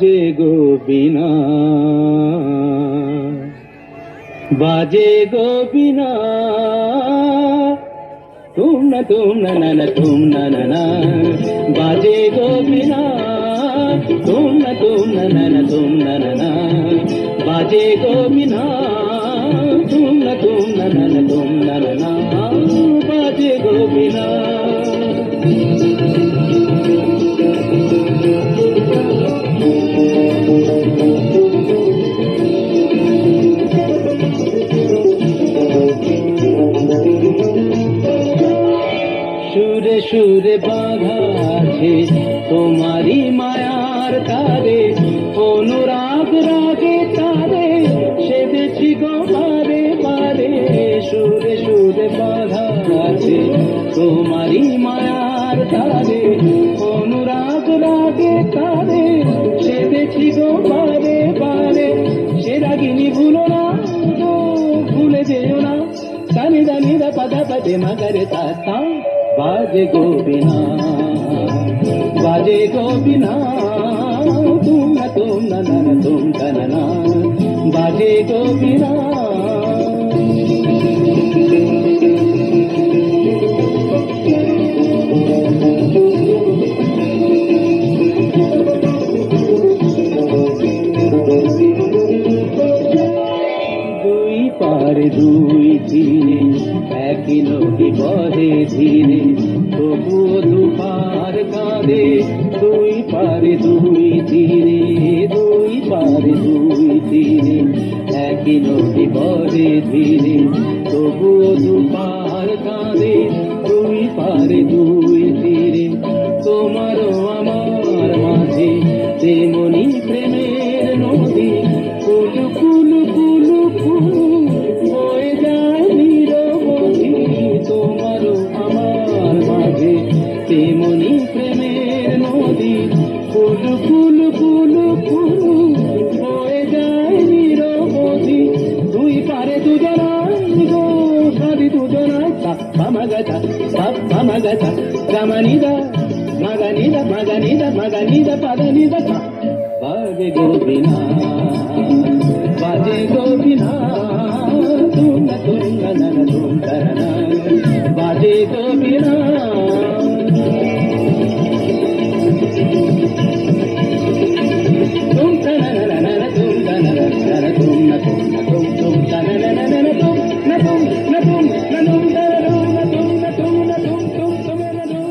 বাজে গো বিনা, বাজে গো বিনা, তুম না না না তুম না না, বাজে গো বিনা, তুম না না তুম না না, বাজে গো বিনা, তুম না না তুम না না, বাজে গো বিনা। সুরে সুরে বাঁধা আছে তোমারি মায়ার তারে, অনুরাগ রাগে তারে সেদেছি গো বারে বারে। সুরে সুরে বাঁধা আছে তোমারি মায়ার তারে, অনুরাগ রাগে তারে সেদেছি গো বারে বারে। সে রাগিনী ভুলো না, ভুলে যেও না, সানি দানি দা পদা পদে মগরে তা, বাজে গো বিনা, বাজে গো বিনা, তুম না না তুम না না, বাজে গো বিনা। দুই পারে দুই তীরে একই নদী বহে ধীরে, তবুও দুপার কাঁদে। দুই পারে দুই তীরে, দুই পারে দুই তীরে একই নদী বহে ধীরে, তবুও দুপার কাঁদে। দুই পারে দুই তীরে তোমারও আমার মাঝে তেমনি প্রেমের নদী, কুলু কুলু কুলু কুলু বয়ে যায় নিরবধি। তোমারও আমার মাঝে তেমনি প্রেমের নদী, কুলু কুলু কুলু কুলু বয়ে যায় নিরবধি। দুই পারে দুজনায় গো সারি দুজনায়, সাপ্পা মাগাতা সাপ্পা মাগাতা, গামানিদা মাগানিদা মাগানিদা মাগানিদা পাদানিদা, বাজে গো বিনা, বাজে গো বিনা, তুম না না তুম না, বাজে গো বিনা। তুম না না না তুম না না তুম না তুম না তুম তুম না না না না তুম না তুম না তুম না তুম না তুম না তুম না তুম তুম তুম না তুম।